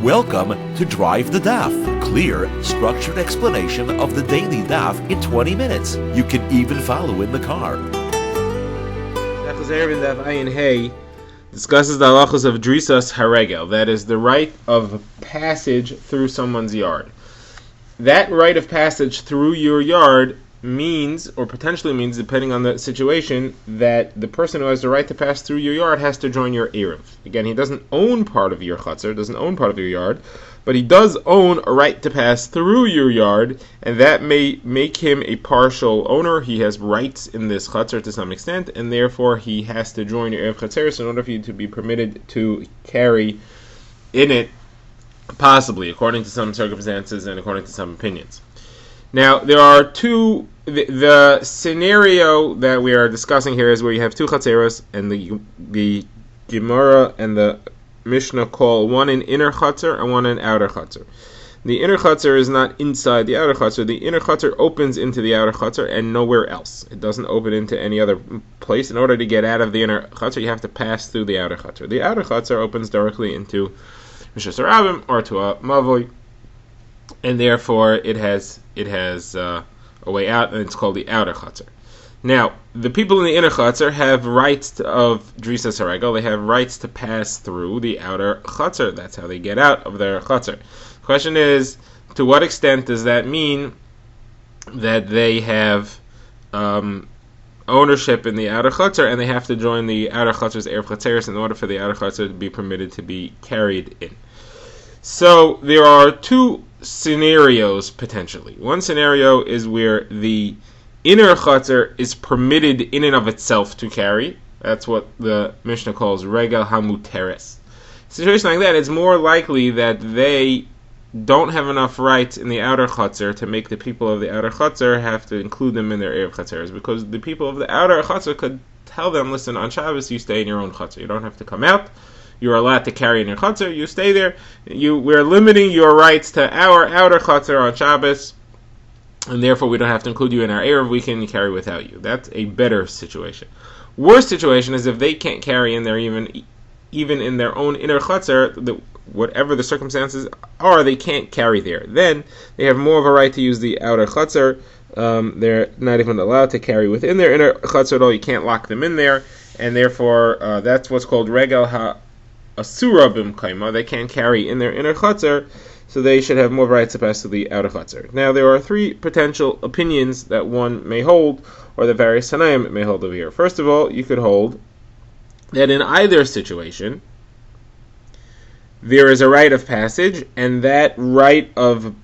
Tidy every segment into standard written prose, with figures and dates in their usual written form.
Welcome to Drive the Daf, clear, structured explanation of the daily daf in 20 minutes. You can even follow in the car. Eruvin Daf discusses the halachos of drisas haregel, that is the right of passage through someone's yard. That right of passage through your yard means, or potentially means, depending on the situation, that the person who has the right to pass through your yard has to join your Eruv. Again, he doesn't own part of your chutzner, doesn't own part of your yard, but he does own a right to pass through your yard, and that may make him a partial owner. He has rights in this chutzner to some extent, and therefore he has to join your Eruv Chatzeris in order for you to be permitted to carry in it, possibly, according to some circumstances and according to some opinions. Now, there are two. The scenario that we are discussing here is where you have two chatzeros, and the Gemara and the Mishnah call one an inner chatzer and one an outer chatzer. The inner chatzer is not inside the outer chatzer. The inner chatzer opens into the outer chatzer and nowhere else. It doesn't open into any other place. In order to get out of the inner chatzer, you have to pass through the outer chatzer. The outer chatzer opens directly into Mishas Rabim or to a Mavoi, and therefore it has a way out, and it's called the outer chutzner. Now, the people in the inner chutzner have rights of drisas haregel. They have rights to pass through the outer chutzner. That's how they get out of their chutzner. The question is, to what extent does that mean that they have ownership in the outer chutzner, and they have to join the outer chutzner's erev chatzeris in order for the outer chutzner to be permitted to be carried in? So there are two scenarios potentially. One scenario is where the inner chutzner is permitted in and of itself to carry. That's what the Mishnah calls regel hamuteres. A situation like that, it's more likely that they don't have enough rights in the outer chutzner to make the people of the outer chutzner have to include them in their erev chatzeres, because the people of the outer chutzner could tell them, listen, on Shabbos you stay in your own chutzner. You don't have to come out. You're allowed to carry in your chutzner. You stay there. We're limiting your rights to our outer chutzner on Shabbos, and therefore we don't have to include you in our erev. We can carry without you. That's a better situation. Worst situation is if they can't carry in there, even in their own inner chutzner, whatever the circumstances are, they can't carry there. Then they have more of a right to use the outer chutzner. They're not even allowed to carry within their inner chutzner at all. You can't lock them in there, and therefore that's what's called regel asura b'mkaima. They can't carry in their inner chutzner, so they should have more rights to pass to the outer chutzner. Now, there are three potential opinions that one may hold, or the various Tanaim may hold over here. First of all, you could hold that in either situation, there is a right of passage, and that right of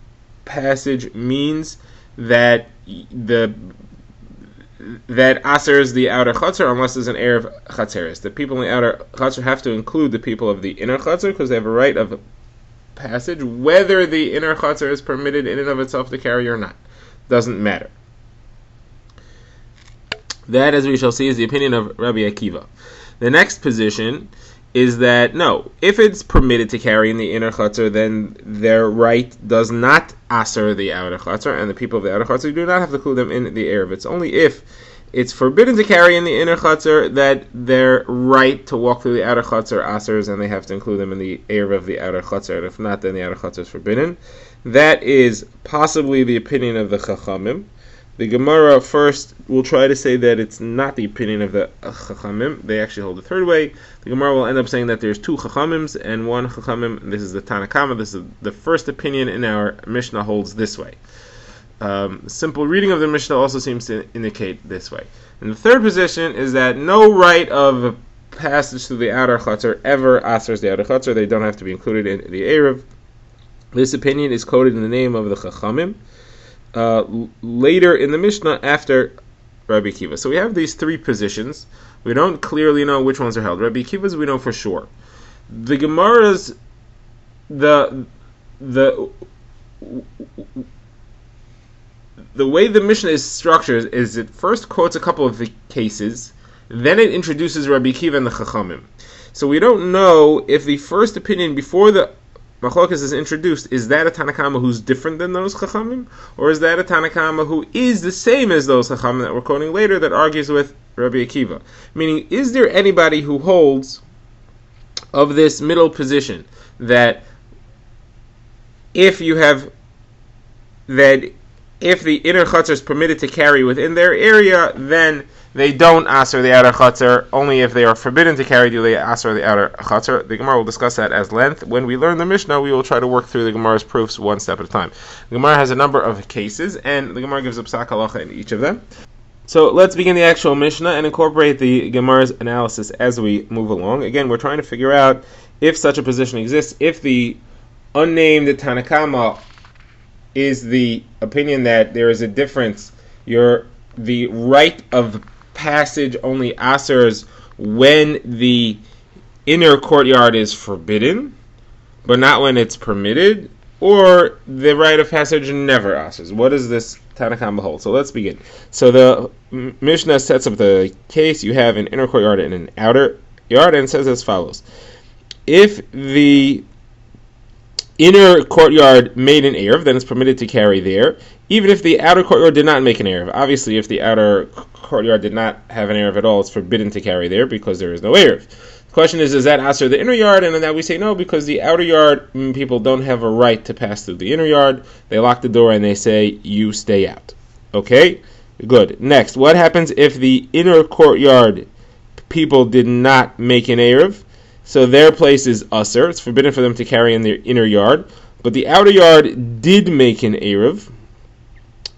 passage means that that asers the outer chutzner unless there's an erev chatzeris. The people in the outer chutzner have to include the people of the inner chutzner because they have a right of passage, whether the inner chutzner is permitted in and of itself to carry or not. Doesn't matter. That, as we shall see, is the opinion of Rabbi Akiva. The next position is that, no, if it's permitted to carry in the inner chutzner, then their right does not aser the outer chutzner, and the people of the outer chutzner do not have to include them in the erev. It's only if it's forbidden to carry in the inner chutzner that their right to walk through the outer chutzner asers, and they have to include them in the erev of the outer chutzner, and if not, then the outer chutzner is forbidden. That is possibly the opinion of the Chachamim. The Gemara first will try to say that it's not the opinion of the Chachamim. They actually hold the third way. The Gemara will end up saying that there's two Chachamims and one Chachamim. This is the Tanakama. This is the first opinion in our Mishnah holds this way. Simple reading of the Mishnah also seems to indicate this way. And the third position is that no right of passage through the outer chutzner ever asers the outer chutzner. They don't have to be included in the erev. This opinion is quoted in the name of the Chachamim later in the Mishnah after Rabbi Akiva. So we have these three positions. We don't clearly know which ones are held. Rabbi Akiva's we know for sure. The Gemara's the way the Mishnah is structured is it first quotes a couple of the cases, then it introduces Rabbi Akiva and the Chachamim. So we don't know if the first opinion before the Machlokas is introduced, is that a Tanakama who's different than those Chachamim? Or is that a Tanakama who is the same as those Chachamim that we're quoting later that argues with Rabbi Akiva? Meaning, is there anybody who holds of this middle position that if you have that if the inner chutzner is permitted to carry within their area, then they don't aser the outer chutzner. Only if they are forbidden to carry do they aser the outer chutzner. The Gemara will discuss that as length. When we learn the Mishnah, we will try to work through the Gemara's proofs one step at a time. The Gemara has a number of cases, and the Gemara gives a psak halacha in each of them. So let's begin the actual Mishnah and incorporate the Gemara's analysis as we move along. Again, we're trying to figure out if such a position exists, if the unnamed Tanakama is the opinion that there is a difference. The rite of passage only asers when the inner courtyard is forbidden, but not when it's permitted, or the rite of passage never asers. What does this Tanakama hold? So let's begin. So the Mishnah sets up the case. You have an inner courtyard and an outer yard, and it says as follows. If the inner courtyard made an Erev, then it's permitted to carry there, even if the outer courtyard did not make an Erev. Obviously, if the outer courtyard did not have an Erev at all, it's forbidden to carry there because there is no Erev. The question is that aser the inner yard? And then we say no, because the outer yard people don't have a right to pass through the inner yard. They lock the door and they say, you stay out. Okay? Good. Next, what happens if the inner courtyard people did not make an Erev? So their place is usher. It's forbidden for them to carry in their inner yard. But the outer yard did make an Erev.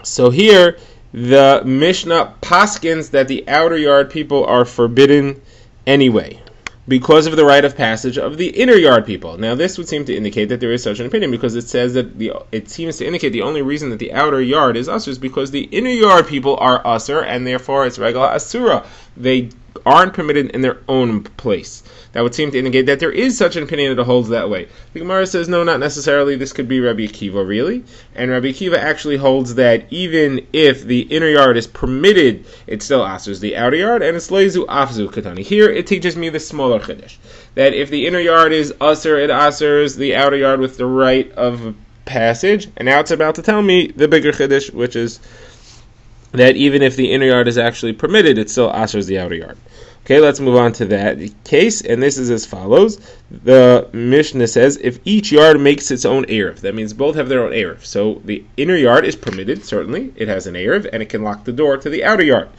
So here, the Mishnah paskins that the outer yard people are forbidden anyway, because of the rite of passage of the inner yard people. Now this would seem to indicate that there is such an opinion, because it says that it seems to indicate the only reason that the outer yard is usher is because the inner yard people are usher, and therefore it's regular asura. They aren't permitted in their own place. That would seem to indicate that there is such an opinion that holds that way. The Gemara says, no, not necessarily. This could be Rabbi Akiva, really. And Rabbi Akiva actually holds that even if the inner yard is permitted, it still asers the outer yard, and it's leizu afzu katani. Here, it teaches me the smaller chiddush, that if the inner yard is aser, it asers the outer yard with the right of passage. And now it's about to tell me the bigger chiddush, which is that even if the inner yard is actually permitted, it still asers the outer yard. Okay, let's move on to that case, and this is as follows. The Mishnah says, if each yard makes its own Erev, that means both have their own Erev. So the inner yard is permitted, certainly. It has an Erev, and it can lock the door to the outer yard.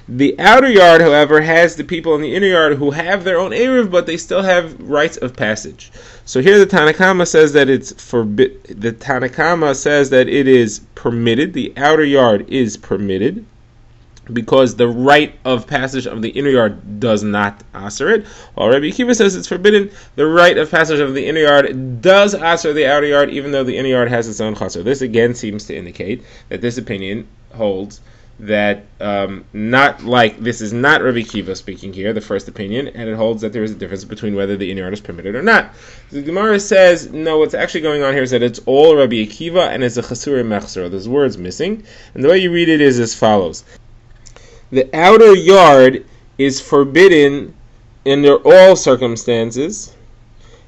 The outer yard, however, has the people in the inner yard who have their own Erev, but they still have rites of passage. So here the Tanakama says that it's the Tanakama says that it is permitted. The outer yard is permitted, because the rite of passage of the inner yard does not aser it. While Rabbi Akiva says it's forbidden, the rite of passage of the inner yard does aser the outer yard, even though the inner yard has its own chaser. This again seems to indicate that this opinion holds that this is not Rabbi Akiva speaking here, the first opinion, and it holds that there is a difference between whether the inner yard is permitted or not. The Gemara says, no, what's actually going on here is that it's all Rabbi Akiva and it's a chasur mechsur. There's words missing, and the way you read it is as follows. The outer yard is forbidden under all circumstances.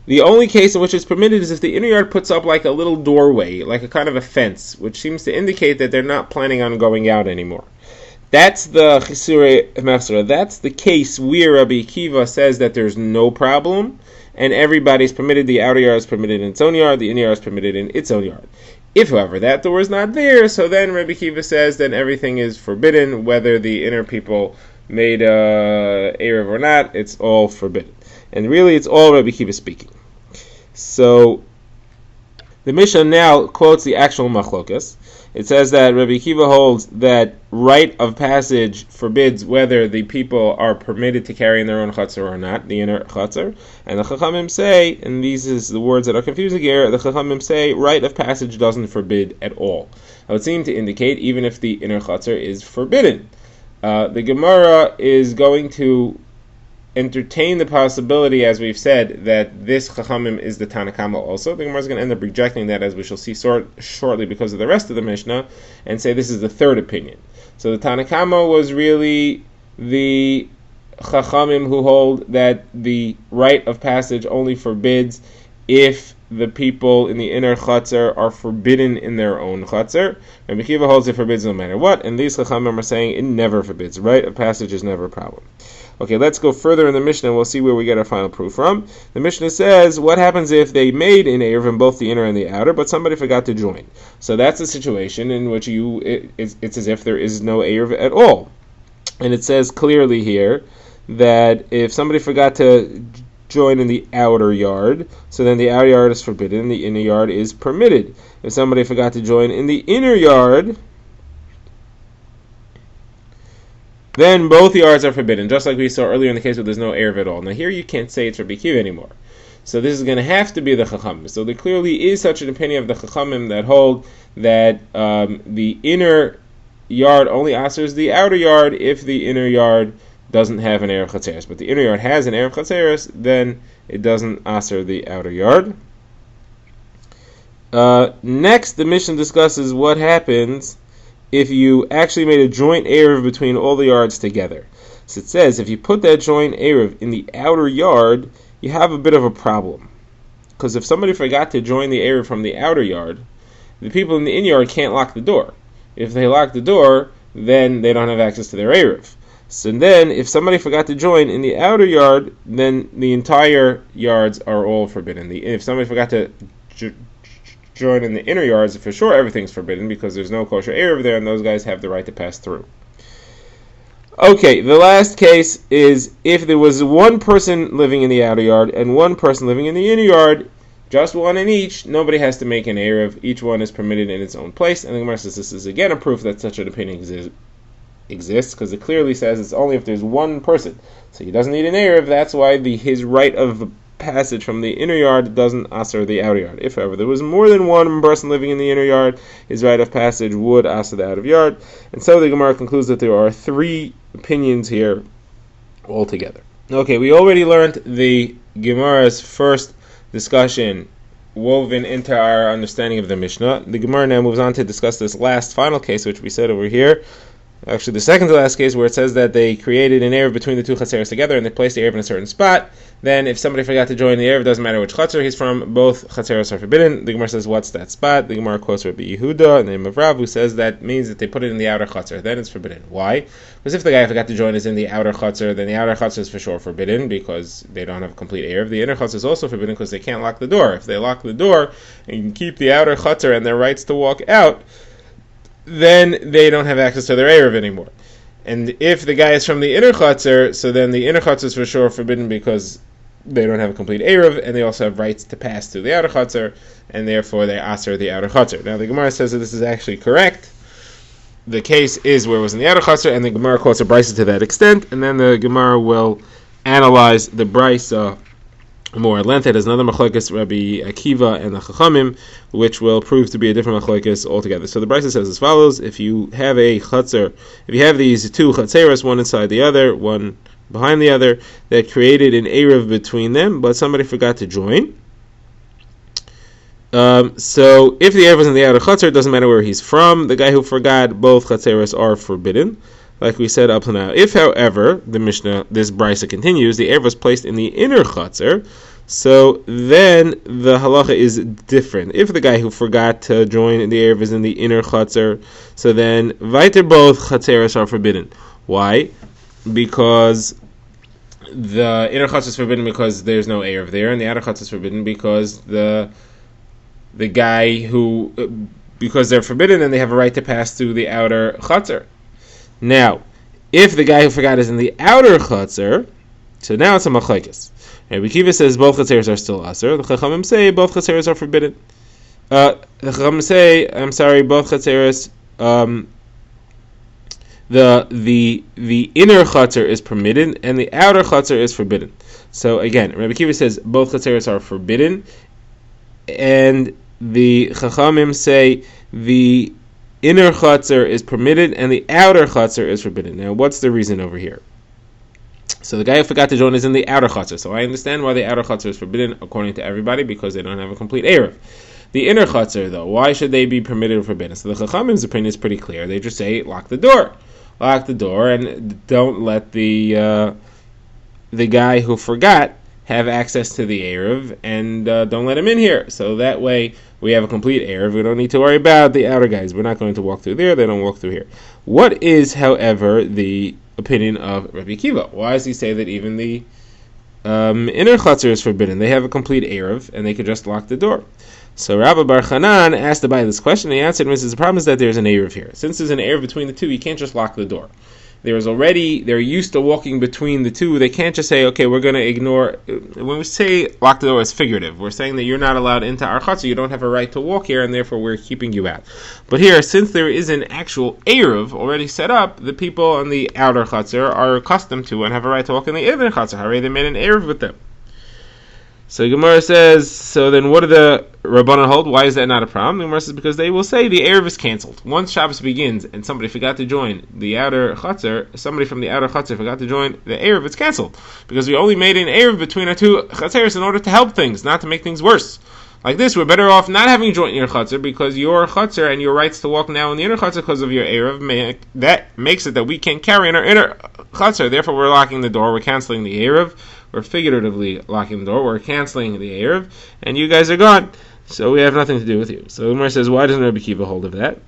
The only case in which it's permitted is if the inner yard puts up like a little doorway, like a kind of a fence, which seems to indicate that they're not planning on going out anymore. That's the Chisure Mefsera. That's the case where Rabbi Akiva says that there's no problem, and everybody's permitted. The outer yard is permitted in its own yard, the inner yard is permitted in its own yard. If, however, that door is not there, so then Rabbi Akiva says that everything is forbidden, whether the inner people made Erev or not, it's all forbidden. And really, it's all Rabbi Akiva speaking. So, the Mishnah now quotes the actual machlokas. It says that Rabbi Akiva holds that rite of passage forbids whether the people are permitted to carry in their own chutzner or not, the inner chutzner. And the Chachamim say, and these is the words that are confusing here, the Chachamim say rite of passage doesn't forbid at all. That would seem to indicate even if the inner chutzner is forbidden. The Gemara is going to entertain the possibility, as we've said, that this Chachamim is the Tanakama also. The Gemara is going to end up rejecting that, as we shall see shortly, because of the rest of the Mishnah, and say this is the third opinion. So the Tanakama was really the Chachamim who hold that the rite of passage only forbids if the people in the inner chutzner are forbidden in their own chutzner. Rabbi Akiva holds it forbids no matter what, and these chachamim are saying it never forbids, right? A passage is never a problem. Okay, let's go further in the Mishnah and we'll see where we get our final proof from. The Mishnah says, what happens if they made an Eruv in both the inner and the outer, but somebody forgot to join? So that's a situation in which it's as if there is no Eruv at all. And it says clearly here that if somebody forgot to join in the outer yard, so then the outer yard is forbidden, the inner yard is permitted. If somebody forgot to join in the inner yard, then both yards are forbidden, just like we saw earlier in the case where there's no Eruv at all. Now here you can't say it's Rabbi Akiva anymore. So this is going to have to be the Chachamim. So there clearly is such an opinion of the Chachamim that hold that the inner yard only answers the outer yard if the inner yard doesn't have an Eruv Chatzeres. But the inner yard has an Eruv Chatzeres, then it doesn't answer the outer yard. Next, the Mishnah discusses what happens if you actually made a joint Eruv between all the yards together. So it says, if you put that joint Eruv in the outer yard, you have a bit of a problem. Because if somebody forgot to join the Eruv from the outer yard, the people in the inner yard can't lock the door. If they lock the door, then they don't have access to their Eruv. So then, if somebody forgot to join in the outer yard, then the entire yards are all forbidden. If somebody forgot to join in the inner yards, for sure everything's forbidden because there's no kosher Eruv there and those guys have the right to pass through. Okay, the last case is if there was one person living in the outer yard and one person living in the inner yard, just one in each, nobody has to make an Eruv. Each one is permitted in its own place. And the Gemara says this is again a proof that such an opinion exists because it clearly says it's only if there's one person. So he doesn't need an Eruv. That's why his right of passage from the inner yard doesn't asr the outer yard. If, however, there was more than one person living in the inner yard, his right of passage would asr the outer yard. And so the Gemara concludes that there are three opinions here altogether. Okay, we already learned the Gemara's first discussion woven into our understanding of the Mishnah. The Gemara now moves on to discuss this last final case, which we said over here. Actually, the second to last case where it says that they created an Eruv between the two Chatzeres together and they placed the Eruv in a certain spot. Then if somebody forgot to join the Eruv, it doesn't matter which Chatzer he's from, both Chatzeres are forbidden. The Gemara says, what's that spot? The Gemara quotes Rabbi Yehuda, in the name of Rav, who says that means that they put it in the outer Chatzer. Then it's forbidden. Why? Because if the guy forgot to join is in the outer Chatzer, then the outer Chatzer is for sure forbidden because they don't have a complete Eruv. The inner Chatzer is also forbidden because they can't lock the door. If they lock the door and keep the outer Chatzer and their rights to walk out, then they don't have access to their Eruv anymore. And if the guy is from the inner Chatzer, so then the inner Chatzer is for sure forbidden because they don't have a complete Eruv, and they also have rights to pass through the outer Chatzer, and therefore they asr the outer Chatzer. Now the Gemara says that this is actually correct. The case is where it was in the outer Chatzer, and the Gemara quotes a brisa to that extent, and then the Gemara will analyze the brisa more at length. It has another machlokes Rabbi Akiva and the Chachamim, which will prove to be a different machlokes altogether. So the brisa says as follows: if you have a Chatzer, if you have these two Chatzeros, one inside the other, one behind the other, that created an Eruv between them, but somebody forgot to join. So if the Eruv is in the outer Chatzer, it doesn't matter where he's from. The guy who forgot, both Chatzeros are forbidden, like we said up to now. If, however, the Mishnah, this brisa continues, the Eruv was placed in the inner Chatzer, so then the halacha is different. If the guy who forgot to join the Eruv is in the inner Chatzer, so then weiter both Chatzeros are forbidden. Why? Because the inner Chatzer is forbidden because there's no Eruv there, and the outer Chatzer is forbidden because the guy who, because they're forbidden and they have a right to pass through the outer Chatzer. Now, if the guy who forgot is in the outer Chatzer, so now it's a machlokes. Rabbi Akiva says both Chatzeros are still asr. The Chachamim say both Chatzeros are forbidden. The Chachamim say, both Chatzeros, the inner Chatzer is permitted and the outer Chatzer is forbidden. So again, Rabbi Akiva says both Chatzeros are forbidden, and the Chachamim say the inner Chatzer is permitted and the outer Chatzer is forbidden. Now, what's the reason over here? So the guy who forgot to join is in the outer Chatzer. So I understand why the outer Chatzer is forbidden according to everybody, because they don't have a complete Eruv. The inner Chatzer, though, why should they be permitted or forbidden? So the Chachamim's opinion is pretty clear. They just say, lock the door. Lock the door and don't let the guy who forgot have access to the Eruv and don't let him in here. So that way we have a complete Eruv. We don't need to worry about the outer guys. We're not going to walk through there. They don't walk through here. What is, however, the opinion of Rabbi Akiva? Why does he say that even the inner chutzner is forbidden? They have a complete Eruv and they could just lock the door. So Rabbi Bar Chanan asked Abai this question, and he answered, the problem is that there's an Eruv here. Since there's an Eruv between the two, you can't just lock the door. They're used to walking between the two. They can't just say, okay, we're going to ignore. When we say lock the door, it's figurative. We're saying that you're not allowed into our chutzner. You don't have a right to walk here, and therefore we're keeping you out. But here, since there is an actual Eruv already set up, the people on the outer chutzner are accustomed to and have a right to walk in the inner chutzner. Already they made an Eruv with them. So Gemara says, so then what do the Rabbanan hold? Why is that not a problem? The Gemara says, because they will say the Eruv is canceled. Once Shabbos begins and somebody forgot to join the outer chutzner, somebody from the outer chutzner forgot to join the Eruv, it's canceled. Because we only made an Eruv between our two chutzneros in order to help things, not to make things worse. Like this, we're better off not having joint in your chutzner, because your chutzner and your rights to walk now in the inner chutzner because of your Eruv, that makes it that we can't carry in our inner chutzner. Therefore, we're locking the door, we're canceling the Eruv. We're figuratively locking the door. We're canceling the Eruv, and you guys are gone. So we have nothing to do with you. So Umar says, why doesn't Rabbi Akiva hold of that?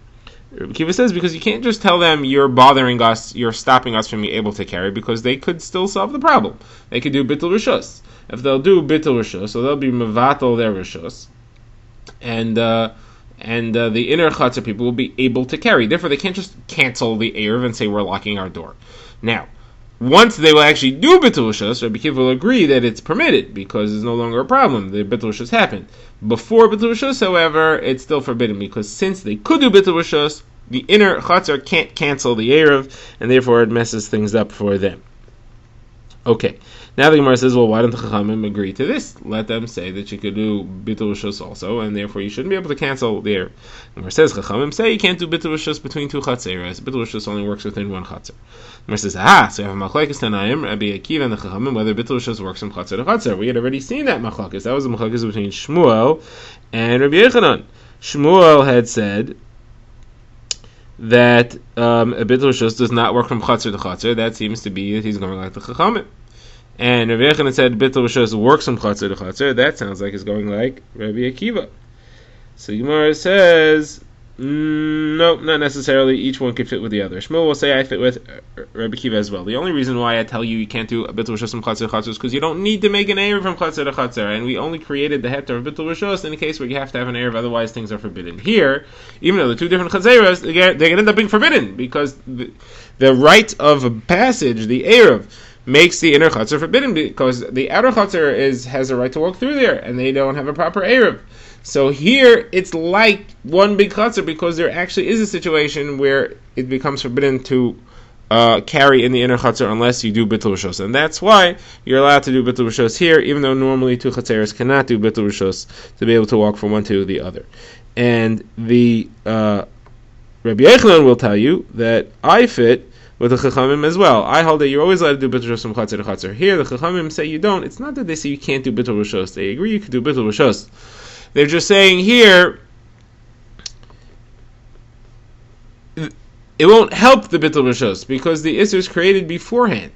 Rabbi Akiva says, because you can't just tell them you're bothering us, you're stopping us from being able to carry, because they could still solve the problem. They could do bittul rishus. If they'll do bittul rishus, so they'll be mevatel their rishus, and the inner chutzner people will be able to carry. Therefore, they can't just cancel the Eruv and say we're locking our door. Now, once they will actually do bittul rishus, Rabbi Akiva will agree that it's permitted because it's no longer a problem. The bittul rishus happened. Before bittul rishus, however, it's still forbidden because since they could do bittul rishus, the inner chutzner can't cancel the Eruv, and therefore it messes things up for them. Okay. Now the Gemara says, well, why don't the Chachamim agree to this? Let them say that you could do bittul rishus also, and therefore you shouldn't be able to cancel the Eruv. The Gemara says, Chachamim say you can't do bittul rishus between two chutzneros. Bittul rishus only works within one chutzner. The Gemara says, so you have a machlokes tanaim, Rabbi Akiva and the Chachamim, whether bittul rishus works from chutzner to chutzner. We had already seen that machlokes. That was the machlokes between Shmuel and Rabbi Yechanan. Shmuel had said that a bittul rishus does not work from chutzner to chutzner. That seems to be that he's going like the Chachamim. And Rabbi Yechanan said bittul rishus works from chutzner to chutzner. That sounds like it's going like Rabbi Akiva. So Gemara says, no, not necessarily. Each one could fit with the other. Shmuel will say I fit with Rabbi Akiva as well. The only reason why I tell you can't do a bittul rishus from chutzner to chutzner is because you don't need to make an Eruv from chutzner to chutzner, and we only created the heter of bittul rishus in a case where you have to have an Eruv, otherwise things are forbidden. Here, even though the two different chutzneros, they can end up being forbidden because the right of passage, the Eruv, makes the inner chutzner forbidden because the outer chutzner has a right to walk through there, and they don't have a proper Eruv. So here, it's like one big chutzner because there actually is a situation where it becomes forbidden to carry in the inner chutzner unless you do bittul rishus, and that's why you're allowed to do bittul rishus here, even though normally two chutzneros cannot do bittul rishus to be able to walk from one to the other. And the Rabbi Yechanan will tell you that I fit with the Chachamim as well. I hold that you're always allowed to do bittul rishus from chutzner to chutzner. Here, the Chachamim say you don't. It's not that they say you can't do bittul rishus. They agree you can do bittul rishus. They're just saying here, it won't help the bittul rishus because the Isser is created beforehand.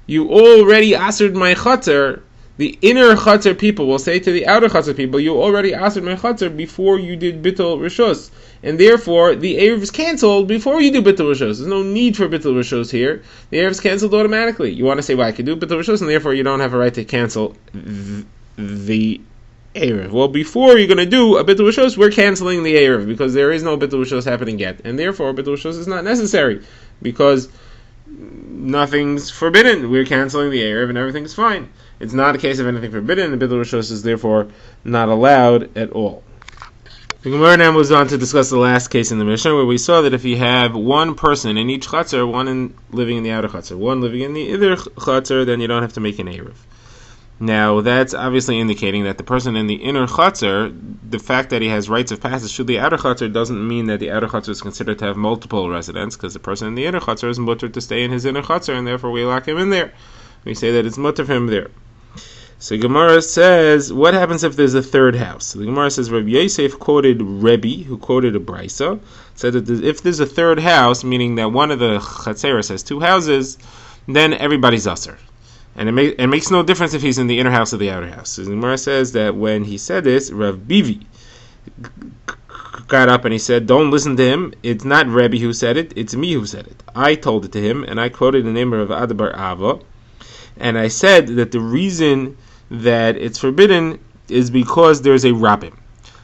You already asered my chutzner. The inner chutzner people will say to the outer chutzner people, you already asered my chutzner before you did bittul rishus. And therefore, the Eruv is cancelled before you do bittul rishus. There's no need for bittul rishus here. The Eruv is cancelled automatically. You want to say, well, I can do bittul rishus, and therefore you don't have a right to cancel the Eruv. Well, before you're going to do a bittul rishus, we're cancelling the Eruv because there is no bittul rishus happening yet, and therefore bittul rishus is not necessary because nothing's forbidden. We're cancelling the Eruv and everything's fine. It's not a case of anything forbidden, and bittul rishus is therefore not allowed at all. The Gemara now moves on to discuss the last case in the Mishnah, where we saw that if you have one person in each chutzner, one living in the outer chutzner, one living in the inner chutzner, then you don't have to make an Eruv. Now, that's obviously indicating that the person in the inner chutzner, the fact that he has rights of passage to the outer chutzner doesn't mean that the outer chutzner is considered to have multiple residents, because the person in the inner chutzner is mutter to stay in his inner chutzner, and therefore we lock him in there. We say that it's mutter for him there. So Gemara says, what happens if there's a third house? So the Gemara says, Rabbi Yosef quoted Rebbe, who quoted a Brisa, said that if there's a third house, meaning that one of the Chatzeros has two houses, then everybody's usher. And it makes no difference if he's in the inner house or the outer house. So the Gemara says that when he said this, Rav Bivi got up and he said, don't listen to him. It's not Rebbe who said it. It's me who said it. I told it to him, and I quoted the name of Adabar Ava. And I said that the reason that it's forbidden is because there's a Rabbim.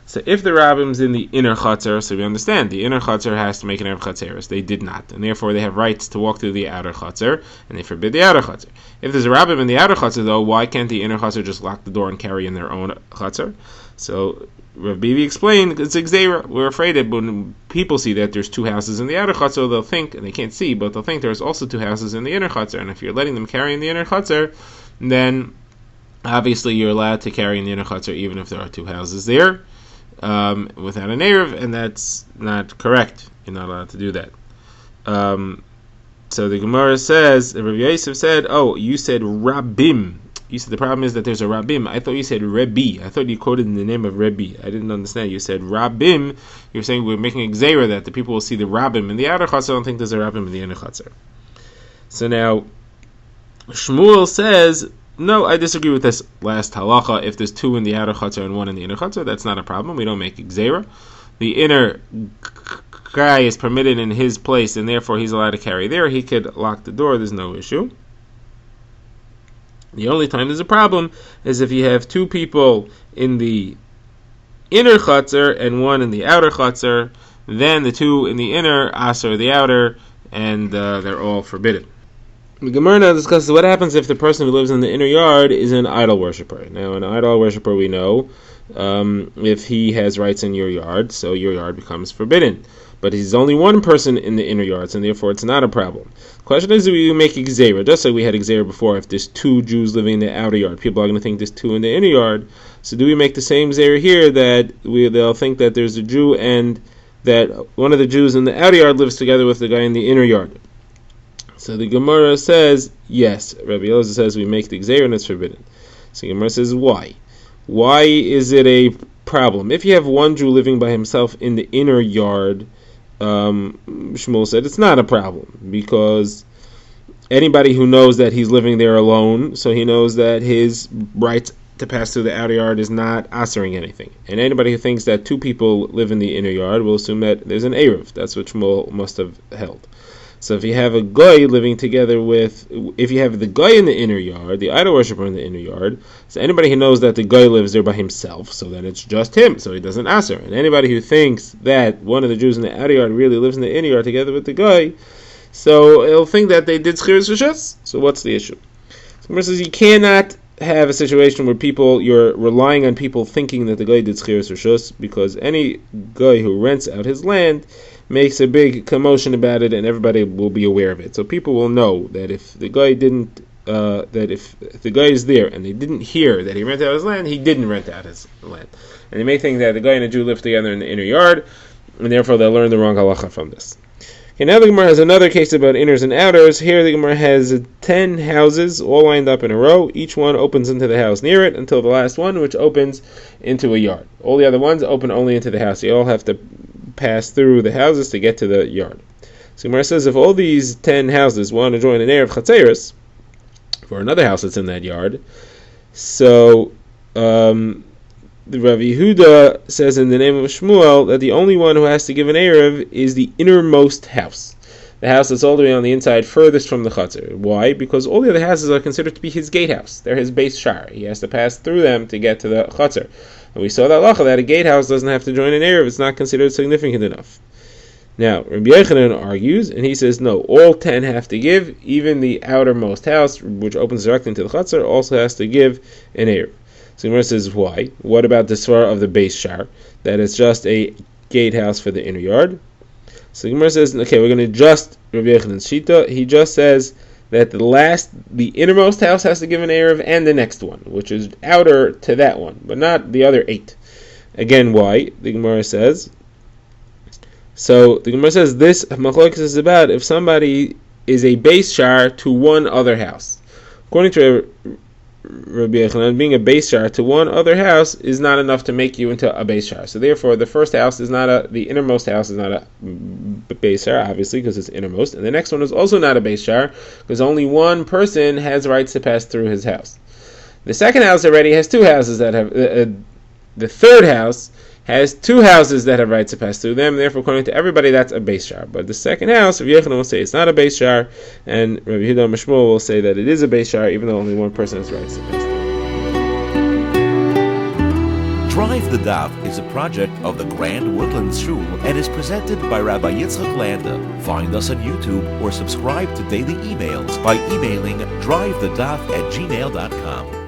So if the Rabbim's in the inner Chatzar, so we understand, the inner Chatzar has to make an Erev Chatzeres. They did not. And therefore they have rights to walk through the outer Chatzar, and they forbid the outer Chatzar. If there's a Rabbim in the outer Chatzar, though, why can't the inner Chatzar just lock the door and carry in their own Chatzar? So Rav Bivi explained, it's Xera. We're afraid that when people see that there's two houses in the outer Chatzar, they'll think, and they can't see, but they'll think there's also two houses in the inner Chatzar, and if you're letting them carry in the inner Chatzar, then obviously you're allowed to carry in the inner Chatzar even if there are two houses there. Without an Erev, and that's not correct. You're not allowed to do that. So the Gemara says, Rabbi Yosef said, oh, you said Rabbim. You said the problem is that there's a Rabbim. I thought you said Rebbe. I thought you quoted in the name of Rebbe. I didn't understand. You said Rabbim. You're saying we're making a Xera that the people will see the Rabbim in the outer Chatzar. I don't think there's a Rabbim in the inner Chatzar. So now, Shmuel says, no, I disagree with this last halacha. If there's two in the outer chutzner and one in the inner chutzner, that's not a problem. We don't make Xera. The inner guy is permitted in his place, and therefore he's allowed to carry there. He could lock the door. There's no issue. The only time there's a problem is if you have two people in the inner chutzner and one in the outer chutzner. Then the two in the inner aser the outer, and they're all forbidden. The Gemara now discusses what happens if the person who lives in the inner yard is an idol worshiper. Now, an idol worshiper, we know, if he has rights in your yard, so your yard becomes forbidden. But he's only one person in the inner yards, and therefore it's not a problem. The question is, do we make Xera? Just like we had Xera before, if there's two Jews living in the outer yard, people are going to think there's two in the inner yard. So do we make the same Xera here, that they'll think that there's a Jew and that one of the Jews in the outer yard lives together with the guy in the inner yard? So the Gemara says, yes. Rabbi Elazar says we make the Xera and it's forbidden. So the Gemara says, why? Why is it a problem? If you have one Jew living by himself in the inner yard, Shmuel said it's not a problem, because anybody who knows that he's living there alone, so he knows that his right to pass through the outer yard is not asering anything. And anybody who thinks that two people live in the inner yard will assume that there's an Erev. That's what Shmuel must have held. So if you have a guy living together if you have the guy in the inner yard, the idol worshiper in the inner yard, so anybody who knows that the guy lives there by himself, so then it's just him, so he doesn't aser. And anybody who thinks that one of the Jews in the outer yard really lives in the inner yard together with the guy, so he'll think that they did Schiras Rishus. So what's the issue? So Gemara says you cannot have a situation where you're relying on people thinking that the guy did Schiras Rishus, because any guy who rents out his land makes a big commotion about it, and everybody will be aware of it. So people will know that if the guy if the guy is there and they didn't hear that he rented out his land, he didn't rent out his land. And they may think that the guy and the Jew live together in the inner yard, and therefore they'll learn the wrong halacha from this. Okay, now the Gemara has another case about inners and outers. Here the Gemara has 10 houses all lined up in a row. Each one opens into the house near it until the last one, which opens into a yard. All the other ones open only into the house. You all have to pass through the houses to get to the yard. So Gemara says if all these 10 houses want to join an Erev Chatzeres for another house that's in that yard, so the Rav Yehuda says in the name of Shmuel that the only one who has to give an Erev is the innermost house. The house that's all the way on the inside, furthest from the Chatzar. Why? Because all the other houses are considered to be his gatehouse. They're his base shar. He has to pass through them to get to the Chatzar. And we saw that halacha that a gatehouse doesn't have to join an Erev. It's not considered significant enough. Now, Rabbi Yochanan argues, and he says, no, all 10 have to give. Even the outermost house, which opens directly into the Chatzar, also has to give an Erev. So Gemara says, why? What about the svara of the base shar? That it's just a gatehouse for the inner yard. So Gemara says, okay, we're going to adjust Rabbi Yochanan's shita. He just says that the innermost house has to give an Erev, and the next one, which is outer to that one, but not the other 8. Again, why? The Gemara says. So the Gemara says this machlokes is about if somebody is a base shar to one other house. According to Rabbi Yochanan, being a beis shar to one other house is not enough to make you into a beis shar. So therefore, the first house is not the innermost house is not a beis shar, obviously, because it's innermost, and the next one is also not a beis shar because only one person has rights to pass through his house. The second house already has two houses that have. The third house has two houses that have rights to pass through them. Therefore, according to everybody, that's a beis shar. But the second house, Rabbi Yochanan will say it's not a beis shar, and Rabbi Yehuda Mishmuel will say that it is a beis shar, even though only one person has rights to pass through. Drive the Daf is a project of the Grand Woodlands Shul and is presented by Rabbi Yitzchak Landa. Find us on YouTube or subscribe to daily emails by emailing drivethedaf@gmail.com.